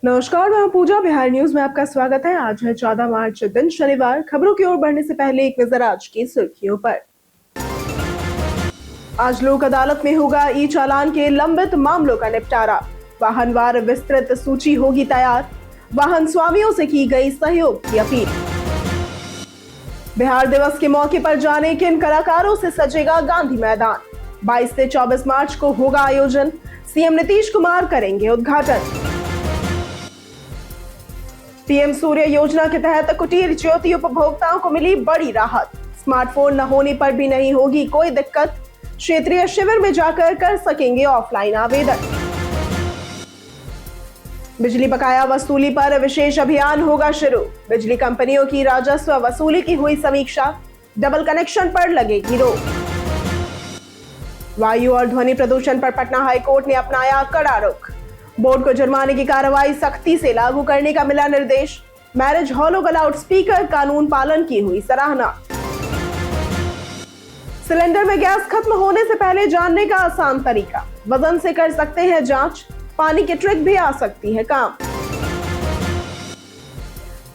नमस्कार, मैं हूं पूजा। बिहार न्यूज में आपका स्वागत है। आज है 14 मार्च, दिन शनिवार। खबरों की ओर बढ़ने से पहले एक नजर आज की सुर्खियों पर। आज लोक अदालत में होगा ई चालान के लंबित मामलों का निपटारा। वाहनवार विस्तृत सूची होगी तैयार। वाहन स्वामियों से की गई सहयोग की अपील। बिहार दिवस के मौके पर जाने किन कलाकारों से सजेगा गांधी मैदान। 22 से 24 मार्च को होगा आयोजन। सीएम नीतीश कुमार करेंगे उद्घाटन। पीएम सूर्य योजना के तहत कुटीर ज्योति उपभोक्ताओं को मिली बड़ी राहत। स्मार्टफोन न होने पर भी नहीं होगी कोई दिक्कत। क्षेत्रीय शिविर में जाकर कर सकेंगे ऑफलाइन आवेदन। बिजली बकाया वसूली पर विशेष अभियान होगा शुरू। बिजली कंपनियों की राजस्व वसूली की हुई समीक्षा। डबल कनेक्शन पर लगेगी रोक। वायु और ध्वनि प्रदूषण पर पटना हाईकोर्ट ने अपनाया कड़ा रुख। बोर्ड को जुर्माने की कार्रवाई सख्ती से लागू करने का मिला निर्देश। मैरिज हॉलों का लाउड स्पीकर कानून पालन की हुई सराहना। सिलेंडर में गैस खत्म होने से पहले जानने का आसान तरीका। वजन से कर सकते हैं जांच। पानी की ट्रिक भी आ सकती है काम।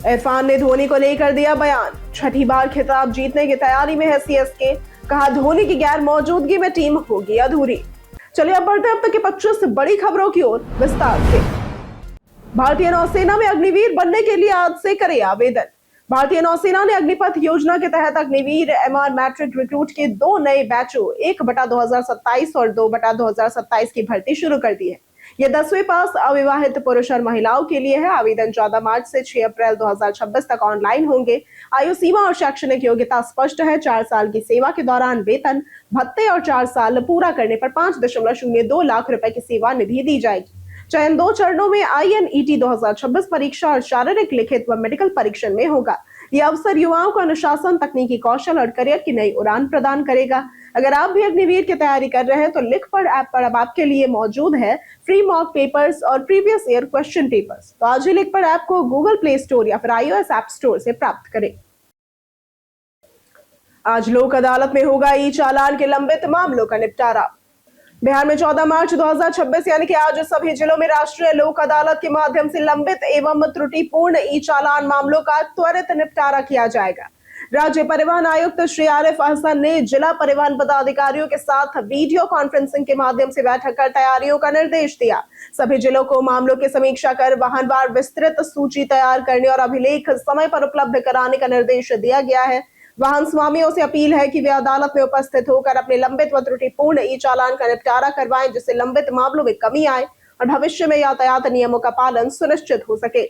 इरफान ने धोनी को लेकर दिया बयान। छठी बार खिताब जीतने की तैयारी में है सीएसके। कहा धोनी की गैर मौजूदगी में टीम होगी अधूरी। चलिए अब बढ़ते हैं अब तक के 25 बड़ी खबरों की ओर विस्तार से। भारतीय नौसेना में अग्निवीर बनने के लिए आज से करें आवेदन। भारतीय नौसेना ने अग्निपथ योजना के तहत अग्निवीर एमआर मैट्रिक रिक्रूट के 2 नए बैचों 1/2027 और 2/2027 की भर्ती शुरू कर दी है। यह 10वीं पास अविवाहित पुरुष और महिलाओं के लिए है। आवेदन 14 मार्च से 6 अप्रैल 2026 तक ऑनलाइन होंगे। आयु सीमा और शैक्षणिक योग्यता स्पष्ट है। 4 साल की सेवा के दौरान वेतन भत्ते और 4 साल पूरा करने पर 5.02 लाख रुपए की सेवा निधि दी जाएगी। चयन 2 चरणों में INET 2026 परीक्षा और शारीरिक, लिखित व मेडिकल परीक्षण में होगा। यह अवसर युवाओं को अनुशासन, तकनीकी कौशल और करियर की नई उड़ान प्रदान करेगा। अगर आप भी अग्निवीर की तैयारी कर रहे हैं तो लिख पढ़ ऐप पर अब आपके लिए मौजूद है फ्री मॉक पेपर्स और प्रीवियस ईयर क्वेश्चन पेपर्स। तो आज ही लिख पढ़ ऐप को गूगल प्ले स्टोर या फिर iOS ऐप स्टोर से प्राप्त करें। आज लोक अदालत में होगा ई चालान के लंबित मामलों का निपटारा। बिहार में 14 मार्च 2026 यानी कि आज सभी जिलों में राष्ट्रीय लोक अदालत के माध्यम से लंबित एवं त्रुटिपूर्ण ई चालान मामलों का त्वरित निपटारा किया जाएगा। राज्य परिवहन आयुक्त श्री आरिफ अहसन ने जिला परिवहन पदाधिकारियों के साथ वीडियो कॉन्फ्रेंसिंग के माध्यम से बैठक कर तैयारियों का निर्देश दिया। सभी जिलों को मामलों की समीक्षा कर वाहनवार विस्तृत सूची तैयार करने और अभिलेख समय पर उपलब्ध कराने का निर्देश दिया गया है। वाहन स्वामियों से अपील है कि वे अदालत में उपस्थित होकर अपने लंबित व त्रुटिपूर्ण ई चालान का निपटारा करवाएं, जिससे लंबित मामलों में कमी आए और भविष्य में यातायात नियमों का पालन सुनिश्चित हो सके।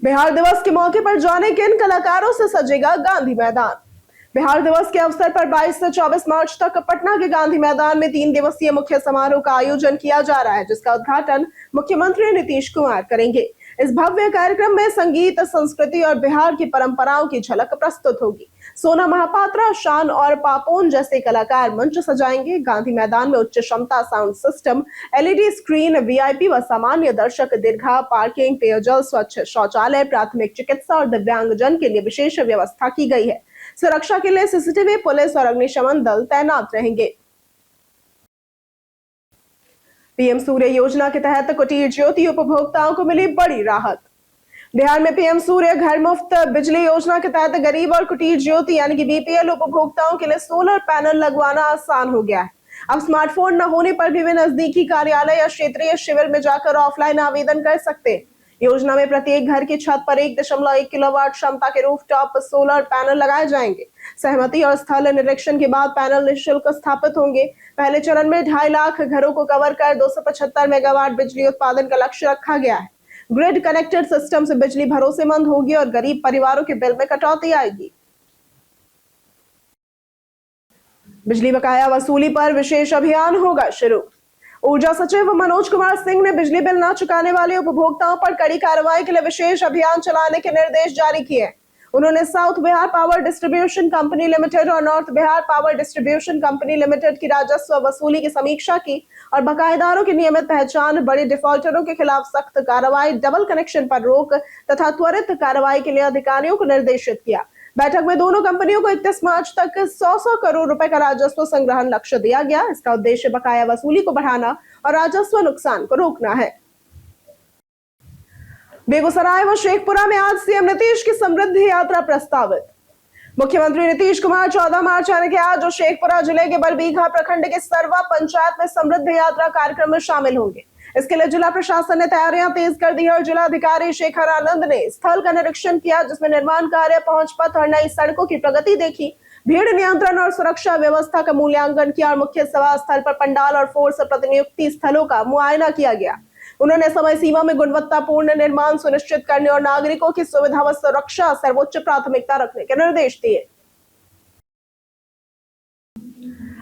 बिहार दिवस के मौके पर जाने किन कलाकारों से सजेगा गांधी मैदान। बिहार दिवस के अवसर पर 22 से 24 मार्च तक पटना के गांधी मैदान में 3 दिवसीय मुख्य समारोह का आयोजन किया जा रहा है, जिसका उद्घाटन मुख्यमंत्री नीतीश कुमार करेंगे। इस भव्य कार्यक्रम में संगीत, संस्कृति और बिहार की परंपराओं की झलक प्रस्तुत होगी। सोना महापात्रा, शान और पापोन जैसे कलाकार मंच सजाएंगे। गांधी मैदान में उच्च क्षमता sound system, LED screen, VIP व सामान्य दर्शक दीर्घा, पार्किंग, पेयजल, स्वच्छ शौचालय, प्राथमिक चिकित्सा और दिव्यांगजन के लिए विशेष व्यवस्था की गई है। सुरक्षा के लिए CCTV, पुलिस और अग्निशमन दल तैनात रहेंगे। पीएम सूर्य योजना के तहत कुटीर ज्योति उपभोक्ताओं को मिली बड़ी राहत। बिहार में पीएम सूर्य घर मुफ्त बिजली योजना के तहत गरीब और कुटीर ज्योति यानी कि BPL उपभोक्ताओं के लिए सोलर पैनल लगवाना आसान हो गया है। अब स्मार्टफोन न होने पर भी वे नजदीकी कार्यालय या क्षेत्रीय शिविर में जाकर ऑफलाइन आवेदन कर सकते हैं। योजना में प्रत्येक घर की छत पर 1.1 किलोवाट क्षमता के रूफटॉप सोलर पैनल लगाए जाएंगे। सहमति और स्थल निरीक्षण के बाद पैनल निःशुल्क स्थापित होंगे। पहले चरण में 2.5 लाख घरों को कवर कर 275 मेगावाट बिजली उत्पादन का लक्ष्य रखा गया है। ग्रिड कनेक्टेड सिस्टम से बिजली भरोसेमंद होगी और गरीब परिवारों के बिल में कटौती आएगी। बिजली बकाया वसूली पर विशेष अभियान होगा शुरू। ऊर्जा सचिव मनोज कुमार सिंह ने बिजली बिल न चुकाने वाले उपभोक्ताओं पर कड़ी कार्रवाई के लिए विशेष अभियान चलाने के निर्देश जारी किए। उन्होंने South Bihar Power Distribution Company Limited और North Bihar Power Distribution Company Limited की राजस्व वसूली की समीक्षा की और बकायेदारों की नियमित पहचान, बड़े डिफॉल्टरों के खिलाफ सख्त कार्रवाई, डबल कनेक्शन पर रोक तथा त्वरित कार्रवाई के लिए अधिकारियों को निर्देशित किया। बैठक में दोनों कंपनियों को 31 मार्च तक 100 करोड़ रुपए का राजस्व संग्रहण लक्ष्य दिया गया। इसका उद्देश्य बकाया वसूली को बढ़ाना और राजस्व नुकसान को रोकना है। बेगूसराय व शेखपुरा में आज सीएम नीतीश की समृद्धि यात्रा प्रस्तावित। मुख्यमंत्री नीतीश कुमार 14 मार्च यानी कि आज शेखपुरा जिले के बलबीघा प्रखंड के सरवा पंचायत में समृद्धि यात्रा कार्यक्रम में शामिल होंगे। इसके लिए जिला प्रशासन ने तैयारियां तेज कर दी है और जिलाधिकारी शेखर आनंद ने स्थल का निरीक्षण किया, जिसमें निर्माण कार्य, पहुंच पथ और नई सड़कों की प्रगति देखी, भीड़ नियंत्रण और सुरक्षा व्यवस्था का मूल्यांकन किया और मुख्य सभा स्थल पर पंडाल और फोर्स प्रतिनियुक्ति स्थलों का मुआयना किया गया। उन्होंने समय सीमा में गुणवत्तापूर्ण निर्माण सुनिश्चित करने और नागरिकों की सुविधा व सुरक्षा सर्वोच्च प्राथमिकता रखने के निर्देश दिए।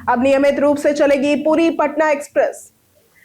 अब नियमित रूप से चलेगी पुरी पटना एक्सप्रेस।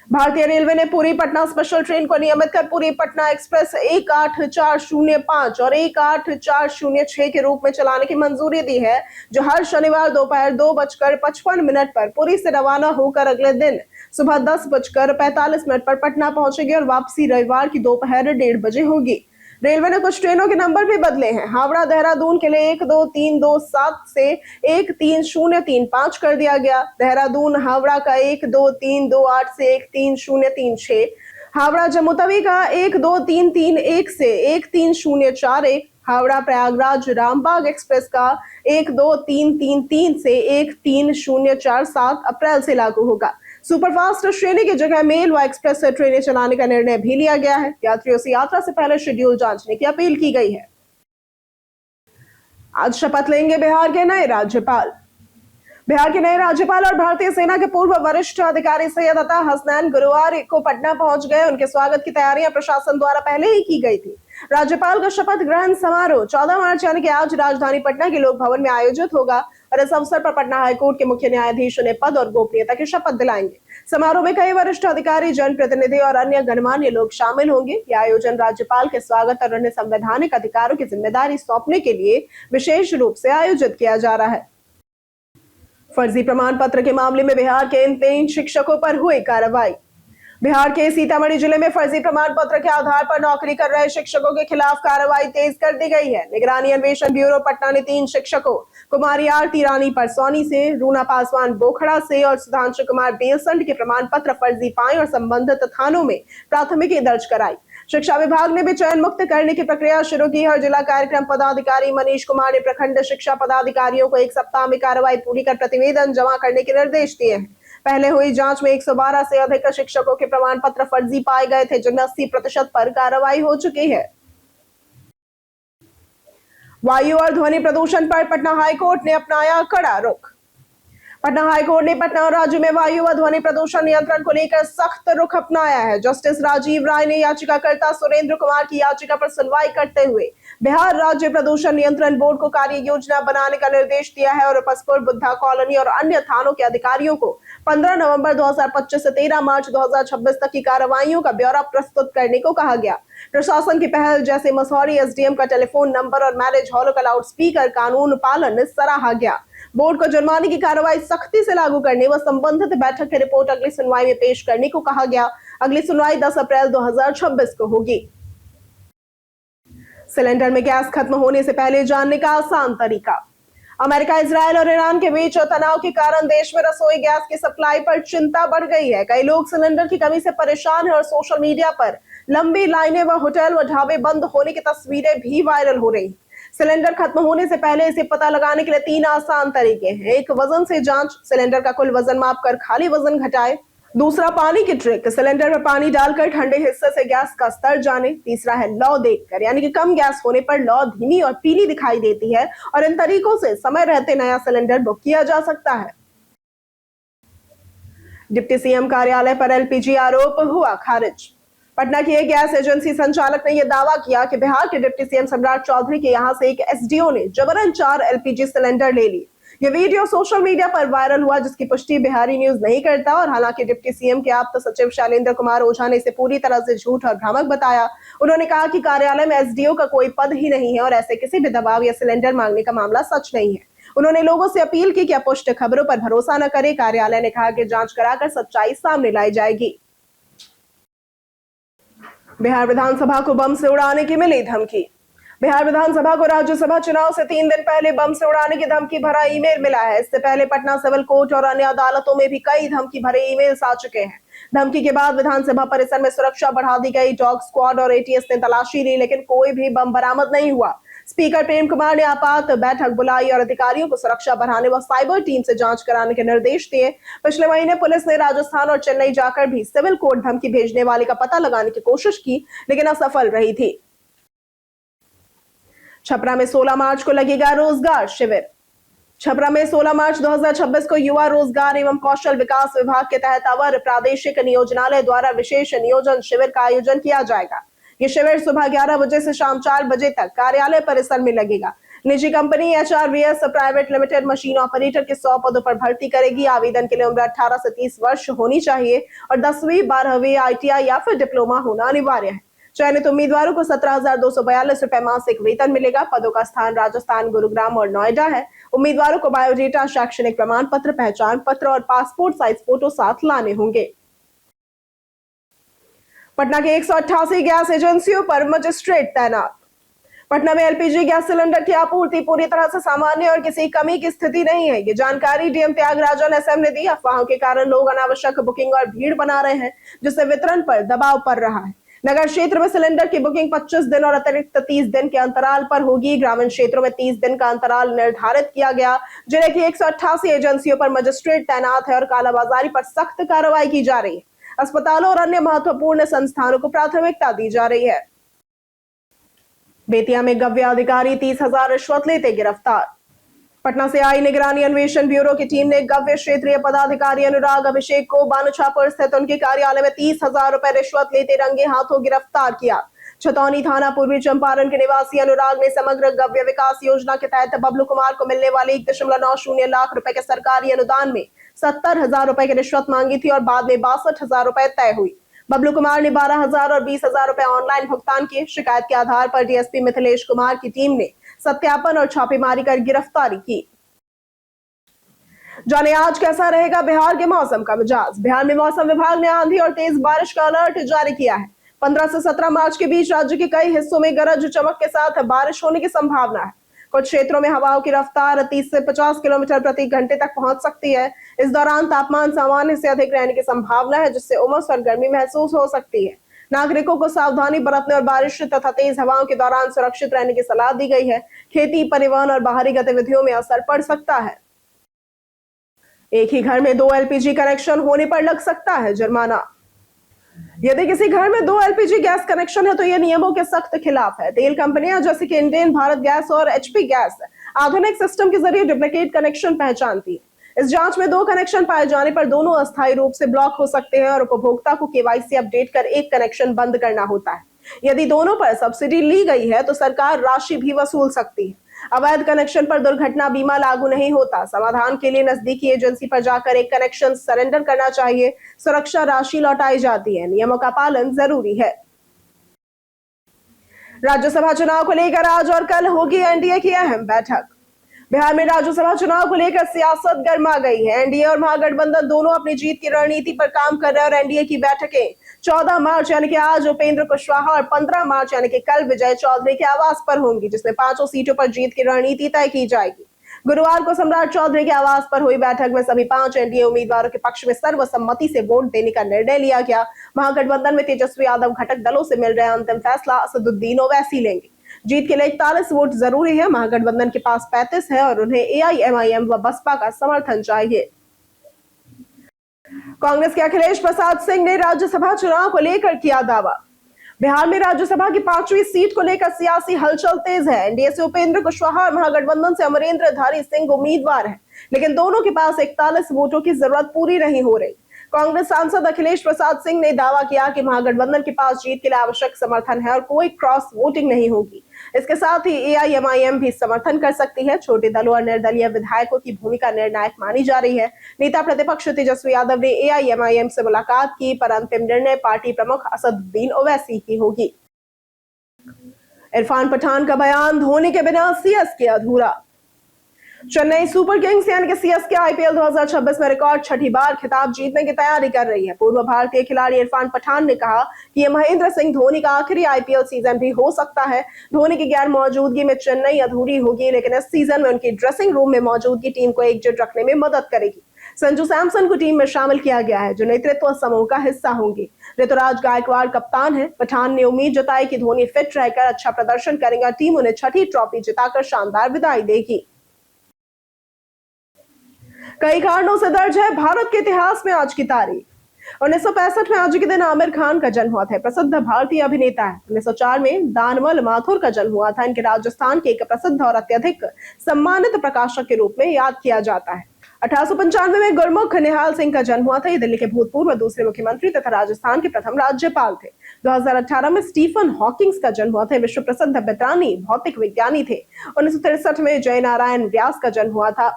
भारतीय रेलवे ने पुरी पटना स्पेशल ट्रेन को नियमित कर पुरी पटना एक्सप्रेस 18405 और 18406 के रूप में चलाने की मंजूरी दी है, जो हर शनिवार दोपहर 2:55 पर पुरी से रवाना होकर अगले दिन सुबह 10:45 पर पटना पहुंचेगी और वापसी रविवार की दोपहर 1:30 बजे होगी। रेलवे ने कुछ ट्रेनों के नंबर भी बदले हैं। हावड़ा देहरादून के लिए 12327 से 13035 कर दिया गया। देहरादून हावड़ा का 12328 से 13036, हावड़ा जम्मू तवी का 12331 से 13041, हावड़ा प्रयागराज रामबाग एक्सप्रेस का 12333 से 13047 अप्रैल से लागू होगा। सुपरफास्ट श्रेणी की जगह मेल व एक्सप्रेस ट्रेनें चलाने का निर्णय भी लिया गया है। यात्रियों से यात्रा से पहले शेड्यूल जांचने की अपील की गई है। आज शपथ लेंगे बिहार के नए राज्यपाल। बिहार के नए राज्यपाल और भारतीय सेना के पूर्व वरिष्ठ अधिकारी सैयद अता हसनैन गुरुवार को पटना पहुंच गए। उनके स्वागत की तैयारियां प्रशासन द्वारा पहले ही की गई थी। राज्यपाल का शपथ ग्रहण समारोह 14 मार्च यानी कि आज राजधानी पटना के लोक भवन में आयोजित होगा और इस अवसर पर पटना हाईकोर्ट के मुख्य न्यायाधीश उन्हें पद और गोपनीयता की शपथ दिलाएंगे। समारोह में कई वरिष्ठ अधिकारी, जनप्रतिनिधि और अन्य गणमान्य लोग शामिल होंगे। यह आयोजन राज्यपाल के स्वागत और अन्य संवैधानिक अधिकारों की जिम्मेदारी सौंपने के लिए विशेष रूप से आयोजित किया जा रहा है। फर्जी प्रमाण पत्र के मामले में बिहार के इन 3 शिक्षकों पर हुई कार्रवाई। बिहार के सीतामढ़ी जिले में फर्जी प्रमाण पत्र के आधार पर नौकरी कर रहे शिक्षकों के खिलाफ कार्रवाई तेज कर दी गई है। निगरानी अन्वेषण ब्यूरो पटना ने 3 शिक्षकों कुमारी आरती रानी परसौनी से, रूना पासवान बोखड़ा से और सुधांशु कुमार बेलसंड के प्रमाण पत्र फर्जी पाए और संबंधित थानों में प्राथमिकी दर्ज कराई। शिक्षा विभाग ने भी चयन मुक्त करने की प्रक्रिया शुरू की है और जिला कार्यक्रम पदाधिकारी मनीष कुमार ने प्रखंड शिक्षा पदाधिकारियों को 1 सप्ताह में कार्रवाई पूरी कर प्रतिवेदन जमा करने के निर्देश दिए हैं। पहले हुई जांच में 112 से अधिक शिक्षकों के प्रमाण पत्र फर्जी पाए गए थे, जिनमें 80% पर कार्रवाई हो चुकी है। वायु और ध्वनि प्रदूषण पर पटना हाईकोर्ट ने अपनाया कड़ा रुख। पटना हाईकोर्ट ने पटना और राज्य में वायु व ध्वनि प्रदूषण नियंत्रण को लेकर सख्त रुख अपनाया है। जस्टिस राजीव राय ने याचिकाकर्ता सुरेंद्र कुमार की याचिका पर सुनवाई करते हुए बिहार राज्य प्रदूषण नियंत्रण बोर्ड को कार्य योजना बनाने का निर्देश दिया है और उपसपुर, बुद्धा कॉलोनी और अन्य थानों के अधिकारियों को 15 नवंबर 2025 से 13 मार्च 2026 तक की कार्रवाइयों का ब्यौरा प्रस्तुत करने को कहा गया। प्रशासन की पहल जैसे मसौरी एसडीएम का टेलीफोन नंबर और मैरिज हॉलों का लाउडस्पीकर कानून पालन सराहा गया। बोर्ड को जुर्माने की कार्रवाई सख्ती से लागू करने व संबंधित बैठक की रिपोर्ट अगली सुनवाई में पेश करने को कहा गया। अगली सुनवाई 10 अप्रैल 2026 को होगी। सिलेंडर में गैस खत्म होने से पहले जानने का आसान तरीका। अमेरिका, इजरायल और ईरान के बीच तनाव के कारण देश में रसोई गैस की सप्लाई पर चिंता बढ़ गई है। कई लोग सिलेंडर की कमी से परेशान हैं और सोशल मीडिया पर लंबी लाइनें व होटल व ढाबे बंद होने की तस्वीरें भी वायरल हो रही हैं। सिलेंडर खत्म होने से पहले इसे पता लगाने के लिए 3 आसान तरीके हैं। 1, वजन से जांच, सिलेंडर का कुल वजन मापकर खाली वजन घटाएं। दूसरा, पानी की ट्रिक, सिलेंडर में पानी डालकर ठंडे हिस्से से गैस का स्तर जाने। तीसरा है लौ देखकर, यानी कि कम गैस होने पर लौ धीमी और पीली दिखाई देती है और इन तरीकों से समय रहते नया सिलेंडर बुक किया जा सकता है। डिप्टी सीएम कार्यालय पर एलपीजी आरोप हुआ खारिज। पटना की एक गैस एजेंसी संचालक ने यह दावा किया कि बिहार के डिप्टी सीएम सम्राट चौधरी के यहां से एक एसडीओ ने जबरन 4 एलपीजी सिलेंडर ले ली। यह वीडियो सोशल मीडिया पर वायरल हुआ, जिसकी पुष्टि बिहारी न्यूज नहीं करता और हालांकि डिप्टी सीएम के आप्त सचिव शैलेंद्र कुमार ओझा ने इसे पूरी तरह से झूठ और भ्रामक बताया। उन्होंने कहा कि कार्यालय में एसडीओ का कोई पद ही नहीं है और ऐसे किसी भी दबाव या सिलेंडर मांगने का मामला सच नहीं है। उन्होंने लोगों से अपील की कि अपुष्ट खबरों पर भरोसा न करें। कार्यालय ने कहा कि जांच कराकर सच्चाई सामने लाई जाएगी। बिहार विधानसभा को बम से उड़ाने की मिली धमकी। बिहार विधानसभा को राज्यसभा चुनाव से 3 दिन पहले बम से उड़ाने की धमकी भरा ईमेल मिला है। इससे पहले पटना सिविल कोर्ट और अन्य अदालतों में भी कई धमकी भरे ईमेल्स आ चुके हैं। धमकी के बाद विधानसभा परिसर में सुरक्षा बढ़ा दी गई। डॉग स्क्वाड और एटीएस ने तलाशी ली, लेकिन कोई भी बम बरामद नहीं हुआ। स्पीकर प्रेम कुमार ने आपात बैठक बुलाई और अधिकारियों को सुरक्षा बढ़ाने व साइबर टीम से जांच कराने के निर्देश दिए। पिछले महीने पुलिस ने राजस्थान और चेन्नई जाकर भी सिविल कोड धमकी भेजने वाले का पता लगाने की कोशिश की, लेकिन असफल रही थी। छपरा में 16 मार्च को लगेगा रोजगार शिविर। छपरा में 16 मार्च 2026 को युवा रोजगार एवं कौशल विकास विभाग के तहत अवर प्रादेशिक नियोजनालय द्वारा विशेष नियोजन शिविर का आयोजन किया जाएगा। ये शिविर सुबह 11 बजे से शाम 4 बजे तक कार्यालय परिसर में लगेगा। निजी company HRVS private limited machine operator के 100 पदों पर भर्ती करेगी। आवेदन के लिए उम्र 18 से 30 वर्ष होनी चाहिए और 10वीं 12वीं आईटीआई या फिर डिप्लोमा होना अनिवार्य है। चयनित उम्मीदवारों को 17,242 रुपए मासिक वेतन मिलेगा। पदों का स्थान राजस्थान, गुरुग्राम और नोएडा है। उम्मीदवारों को बायोडेटा, शैक्षणिक प्रमाण पत्र, पहचान पत्र और पासपोर्ट साइज फोटो साथ लाने होंगे। पटना के 188 गैस एजेंसियों पर मजिस्ट्रेट तैनात। पटना में एलपीजी गैस सिलेंडर की आपूर्ति पूरी तरह से सामान्य और किसी कमी की स्थिति नहीं है। ये जानकारी डीएम त्यागराजन एसएम ने दी। अफवाहों के कारण लोग अनावश्यक बुकिंग और भीड़ बना रहे हैं, जिससे वितरण पर दबाव पड़ रहा है। नगर क्षेत्र में सिलेंडर की बुकिंग 25 दिन और अतिरिक्त 30 दिन के अंतराल पर होगी। ग्रामीण क्षेत्रों में 30 दिन का अंतराल निर्धारित किया गया। जिले की 188 एजेंसियों पर मजिस्ट्रेट तैनात है और कालाबाजारी पर सख्त कार्रवाई की जा रही है। अस्पतालों और अन्य महत्वपूर्ण संस्थानों को प्राथमिकता दी जा रही है। बेतिया में गव्य अधिकारी 30,000 रिश्वत लेते गिरफ्तार। पटना से आई निगरानी अन्वेषण ब्यूरो की टीम ने गव्य क्षेत्रीय पदाधिकारी अनुराग अभिषेक को बानुछापुर स्थित उनके कार्यालय में 30,000 रुपए रिश्वत लेते रंगे हाथों गिरफ्तार किया। छतौनी थाना पूर्वी चंपारण के निवासी अनुराग ने समग्र गव्य विकास योजना के तहत बबलू कुमार को मिलने वाले 1.90 लाख रुपए के सरकारी अनुदान में 70,000 रुपए की रिश्वत मांगी थी और बाद में 62,000 रुपए तय हुई। बबलू कुमार ने 12,000 और 20,000 रुपए ऑनलाइन भुगतान किए। शिकायत के आधार पर डीएसपी मिथिलेश कुमार की टीम ने सत्यापन और छापेमारी कर गिरफ्तारी की। जाने आज कैसा रहेगा बिहार के मौसम का मिजाज। बिहार में मौसम विभाग ने आंधी और तेज बारिश का अलर्ट जारी किया है। 15 से 17 मार्च के बीच राज्य के कई हिस्सों में गरज चमक के साथ बारिश होने की संभावना है। कुछ क्षेत्रों में हवाओं की रफ्तार 30 से 50 किलोमीटर प्रति घंटे तक पहुंच सकती है। इस दौरान तापमान सामान्य से अधिक रहने की संभावना है, जिससे उमस और गर्मी महसूस हो सकती है। नागरिकों को सावधानी बरतने और बारिश तथा तेज हवाओं के दौरान सुरक्षित रहने की सलाह दी गई है। खेती, परिवहन और बाहरी गतिविधियों में असर पड़ सकता है। एक ही घर में 2 एलपीजी कनेक्शन होने पर लग सकता है जुर्माना। यदि किसी घर में 2 एलपीजी गैस कनेक्शन है तो यह नियमों के सख्त खिलाफ है। तेल कंपनियां जैसे कि इंडेन, भारत गैस और एचपी गैस आधुनिक सिस्टम के जरिए डुप्लीकेट कनेक्शन पहचानती है। इस जांच में 2 कनेक्शन पाए जाने पर दोनों अस्थायी रूप से ब्लॉक हो सकते हैं और उपभोक्ता को केवाईसी अपडेट कर एक कनेक्शन बंद करना होता है। यदि दोनों पर सब्सिडी ली गई है तो सरकार राशि भी वसूल सकती है। अवैध कनेक्शन पर दुर्घटना बीमा लागू नहीं होता। समाधान के लिए नजदीकी एजेंसी पर जाकर एक कनेक्शन सरेंडर करना चाहिए। सुरक्षा राशि लौटाई जाती है। नियमों का पालन जरूरी है। राज्यसभा चुनाव को लेकर आज और कल होगी एनडीए की अहम बैठक। बिहार में राज्यसभा चुनाव को लेकर सियासत गर्मा गई है। एनडीए और महागठबंधन दोनों अपनी जीत की रणनीति पर काम कर रहे हैं और एनडीए की बैठकें 14 मार्च यानी कि आज उपेंद्र कुशवाहा और 15 मार्च यानी कि कल विजय चौधरी के आवास पर होंगी, जिसमें 5 सीटों पर जीत की रणनीति तय की जाएगी। गुरुवार को सम्राट चौधरी के आवास पर हुई बैठक में सभी 5 एनडीए उम्मीदवारों के पक्ष में सर्वसम्मति से वोट देने का निर्णय लिया गया। महागठबंधन में तेजस्वी यादव घटक दलों से मिल रहे अंतिम फैसला असदुद्दीन ओवैसी लेंगे। जीत के लिए 41 वोट जरूरी है। महागठबंधन के पास 35 है और उन्हें एआईएमआईएम व बसपा का समर्थन चाहिए। कांग्रेस के अखिलेश प्रसाद सिंह ने राज्यसभा चुनाव को लेकर किया दावा। बिहार में राज्यसभा की 5वीं सीट को लेकर सियासी हलचल तेज है। एनडीए से उपेंद्र कुशवाहा और महागठबंधन से अमरेंद्रधारी सिंह उम्मीदवार हैं, लेकिन दोनों के पास 41 वोटों की जरूरत पूरी नहीं हो रही। कांग्रेस सांसद अखिलेश प्रसाद सिंह ने दावा किया कि महागठबंधन के पास जीत के लिए आवश्यक समर्थन है और कोई क्रॉस वोटिंग नहीं होगी। इसके साथ ही एआईएमआईएम भी समर्थन कर सकती है। छोटे दलों और निर्दलीय विधायकों की भूमिका निर्णायक मानी जा रही है। नेता प्रतिपक्ष तेजस्वी यादव ने एआईएमआईएम से मुलाकात की, पर अंतिम निर्णय पार्टी प्रमुख असदुद्दीन ओवैसी की होगी। इरफान पठान का बयान, धोनी के बिना सीएसके अधूरा। चेन्नई सुपर किंग्स यानी कि सीएसके आईपीएल 2026 में रिकॉर्ड छठी बार खिताब जीतने की तैयारी कर रही है। पूर्व भारतीय खिलाड़ी इरफान पठान ने कहा कि यह महेंद्र सिंह धोनी का आखिरी आईपीएल सीजन भी हो सकता है। धोनी की गैर मौजूदगी में चेन्नई अधूरी होगी, लेकिन इस सीजन में उनकी ड्रेसिंग रूम में मौजूदगी टीम को एकजुट रखने में मदद करेगी। संजू सैमसन को टीम में शामिल किया गया है, जो नेतृत्व समूह का हिस्सा होंगे। ऋतुराज गायकवाड़ कप्तान है। पठान ने उम्मीद जताई कि धोनी फिट रहकर अच्छा प्रदर्शन करेगा। टीम उन्हें छठी ट्रॉफी जिताकर शानदार विदाई देगी। कई कारणों से दर्ज है भारत के इतिहास में आज की तारीख। 1965 में आज के दिन आमिर खान का जन्म हुआ था। प्रसिद्ध भारतीय अभिनेता है। 1904 में दानवल माथुर का जन्म हुआ था। इनके राजस्थान के एक प्रसिद्ध और अत्यधिक सम्मानित प्रकाशक के रूप में याद किया जाता है। 1895 में गुरमुख निहाल सिंह का जन्म हुआ था। ये दिल्ली के भूतपूर्व दूसरे मुख्यमंत्री तथा राजस्थान के प्रथम राज्यपाल थे। 2018 में स्टीफन हॉकिंग्स का जन्म हुआ था। विश्व प्रसिद्ध ब्रितानी भौतिक विज्ञानी थे। 1963 में जय नारायण व्यास का जन्म हुआ था।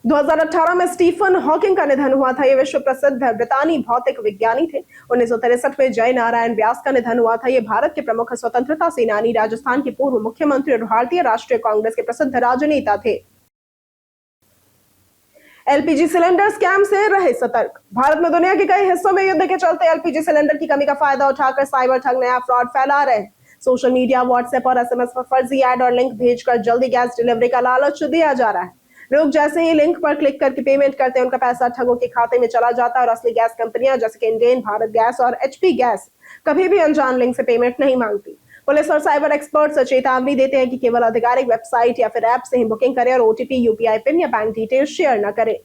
2018 में स्टीफन हॉकिंग का निधन हुआ था। ये विश्व प्रसिद्ध ब्रितानी भौतिक विज्ञानी थे। 1963 में जय नारायण व्यास का निधन हुआ था। ये भारत के प्रमुख स्वतंत्रता सेनानी, राजस्थान के पूर्व मुख्यमंत्री और भारतीय राष्ट्रीय कांग्रेस के प्रसिद्ध राजनेता थे। एलपीजी सिलेंडर स्कैम से रहे सतर्क। भारत में दुनिया के कई हिस्सों में युद्ध के चलते एलपीजी सिलेंडर की कमी का फायदा उठाकर साइबर ठग नया फ्रॉड फैला रहे हैं। सोशल मीडिया, व्हाट्सएप और एसएमएस पर फर्जी ऐड और लिंक भेजकर जल्दी गैस डिलीवरी का लालच दिया जा रहा है। लोग जैसे ही लिंक पर क्लिक करके पेमेंट करते हैं, उनका पैसा ठगों के खाते में चला जाता है और असली गैस कंपनियां जैसे कि इंडेन, भारत गैस और एचपी गैस कभी भी अनजान लिंक से पेमेंट नहीं मांगती। पुलिस और साइबर एक्सपर्ट्स चेतावनी देते हैं कि केवल आधिकारिक वेबसाइट या फिर ऐप से ही बुकिंग करें और ओटीपी, यूपीआई पिन या बैंक डिटेल शेयर न करें।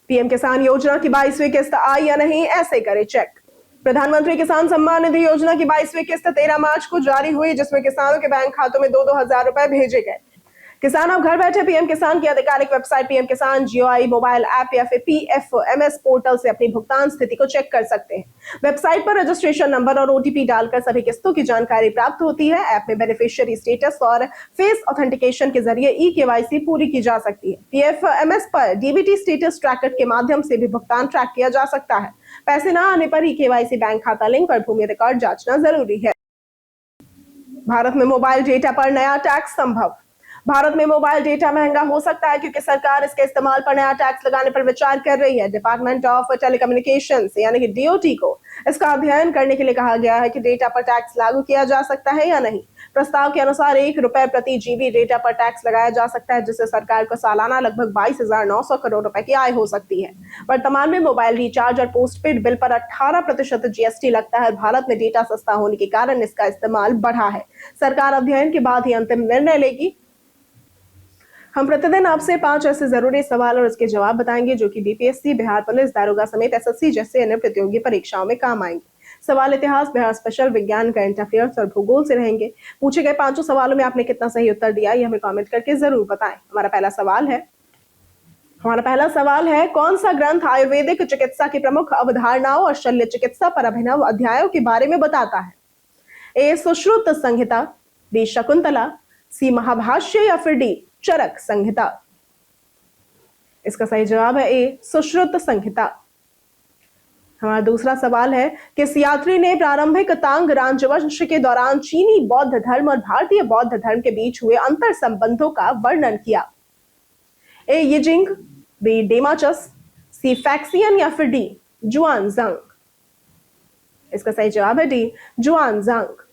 पीएम किसान योजना की 22वीं किस्त आई या नहीं, ऐसे करें चेक। प्रधानमंत्री किसान सम्मान निधि योजना की 22वीं किस्त 13 मार्च को जारी हुई, जिसमें किसानों के बैंक खातों में 2-2 हजार रुपए भेजे गए। किसान अब घर बैठे पीएम किसान की आधिकारिक वेबसाइट पीएम किसान जीओआई मोबाइल ऐप या फिर पीएफएमएस पोर्टल से अपनी भुगतान स्थिति को चेक कर सकते हैं। वेबसाइट पर रजिस्ट्रेशन नंबर और ओटीपी डालकर सभी किस्तों की जानकारी प्राप्त होती है। ऐप में बेनिफिशियरी स्टेटस और फेस ऑथेंटिकेशन के जरिए ई-केवाईसी पूरी की जा सकती है। पीएफएमएस पर डीबीटी स्टेटस ट्रैकर के माध्यम से भी भुगतान ट्रैक किया जा सकता है। पैसे न आने पर ई-केवाईसी बैंक खाता लिंक और भूमि रिकॉर्ड जांचना जरूरी है। भारत में मोबाइल डेटा पर नया टैक्स संभव। भारत में मोबाइल डेटा महंगा हो सकता है क्योंकि सरकार इसके इस्तेमाल पर नया टैक्स लगाने पर विचार कर रही है। डिपार्टमेंट ऑफ टेलीकम्युनिकेशंस यानी कि डीओटी को इसका अध्ययन करने के लिए कहा गया है कि डेटा पर टैक्स लागू किया जा सकता है या नहीं। प्रस्ताव के अनुसार ₹1 प्रति जीबी डेटा पर टैक्स लगाया जा सकता है, जिससे सरकार को सालाना लगभग 22,900 करोड़ रुपए की आय हो सकती है। वर्तमान में मोबाइल रिचार्ज और पोस्टपेड बिल पर 18% जीएसटी लगता है। भारत में डेटा सस्ता होने के कारण इसका इस्तेमाल बढ़ा है। सरकार अध्ययन के बाद ही अंतिम निर्णय लेगी। हम प्रतिदिन आपसे 5 ऐसे जरूरी सवाल और उसके जवाब बताएंगे जो कि बीपीएससी, बिहार पुलिस, दारोगा समेत एसएससी जैसे अन्य प्रतियोगी परीक्षाओं में काम आएंगे। सवाल इतिहास, बिहार स्पेशल, विज्ञान, करंट अफेयर्स और भूगोल से रहेंगे। पूछे गए 5 सवालों में आपने कितना सही उत्तर दिया, ये हमें कमेंट करके जरूर बताएं। हमारा पहला सवाल है कौन सा ग्रंथ आयुर्वेदिक चिकित्सा की प्रमुख अवधारणाओं और शल्य चिकित्सा पर अभिनव अध्यायों के बारे में बताता है? ए सुश्रुत संहिता, बी शकुंतला, सी महाभाष्य या फिर डी चरक संहिता। इसका सही जवाब है ए सुश्रुत संहिता। हमारा दूसरा सवाल है किस यात्री ने प्रारंभिक तांग राजवंश के दौरान चीनी बौद्ध धर्म और भारतीय बौद्ध धर्म के बीच हुए अंतर संबंधों का वर्णन किया? ए यिजिंग, बी डेमाचस, सी फैक्सियन या फिर डी जुआनजांग। इसका सही जवाब है डी जुआनजांग।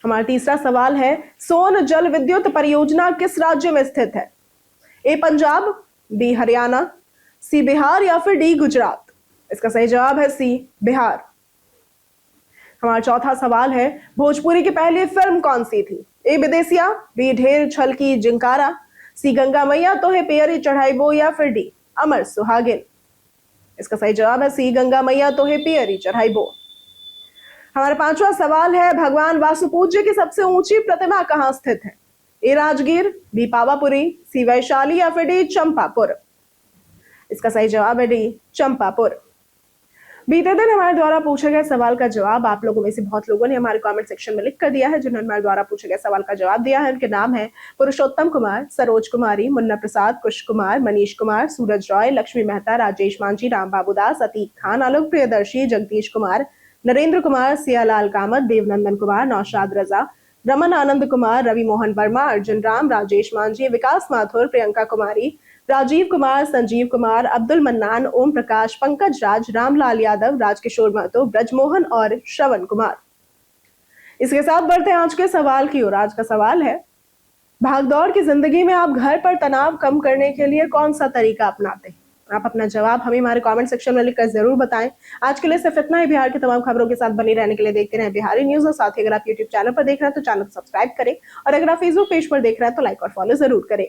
हमारा तीसरा सवाल है सोन जल विद्युत परियोजना किस राज्य में स्थित है? ए पंजाब, बी हरियाणा, सी बिहार या फिर डी गुजरात। इसका सही जवाब है सी बिहार। हमारा चौथा सवाल है भोजपुरी की पहली फिल्म कौन सी थी? ए विदेसिया, बी ढेर छलकी जिंकारा, सी गंगा मैया तो है पेयरी चढ़ाईबो या फिर डी अमर सुहागिन। इसका सही जवाब है सी गंगा मैया तो है पेयरी चढ़ाईबो। हमारा पांचवा सवाल है भगवान वासुपूज्य की सबसे ऊंची प्रतिमा कहां स्थित है? ए राजगीर, बी पावापुरी, सी वैशाली या फिर डी चंपापुर। इसका सही जवाब है डी चंपापुर। बीते दिन हमारे द्वारा पूछे गए सवाल का जवाब आप लोगों में से बहुत लोगों ने हमारे कमेंट सेक्शन में लिख कर दिया है। जिन्होंने हमारे द्वारा पूछे गए सवाल का जवाब दिया है उनके नाम है पुरुषोत्तम कुमार, सरोज कुमारी, मुन्ना प्रसाद, कुश कुमार, मनीष कुमार, सूरज रॉय, लक्ष्मी मेहता, राजेश मांझी, राम बाबू दास, अतीक खान, आलोक प्रियदर्शी, जगदीश कुमार, नरेंद्र कुमार, सियालाल कामत, देवनंदन कुमार, नौशाद रजा, रमन आनंद कुमार, रवि मोहन वर्मा, अर्जुन राम, राजेश मांझी, विकास माथुर, प्रियंका कुमारी, राजीव कुमार, संजीव कुमार, अब्दुल मन्नान, ओम प्रकाश, पंकज राज, रामलाल यादव, राजकिशोर महतो, ब्रजमोहन और श्रवण कुमार। इसके साथ बढ़ते हैं आज के सवाल की ओर। आज का सवाल है भागदौड़ की जिंदगी में आप घर पर तनाव कम करने के लिए कौन सा तरीका अपनाते हैं? आप अपना जवाब हमें हमारे कमेंट सेक्शन में लिखकर जरूर बताएं। आज के लिए सिर्फ इतना ही। बिहार की तमाम खबरों के साथ बने रहने के लिए देखते रहें बिहारी न्यूज। और साथ ही अगर आप यूट्यूब चैनल पर देख रहे हैं तो चैनल सब्सक्राइब करें, और अगर आप फेसबुक पेज पर देख रहे हैं तो लाइक और फॉलो जरूर करें।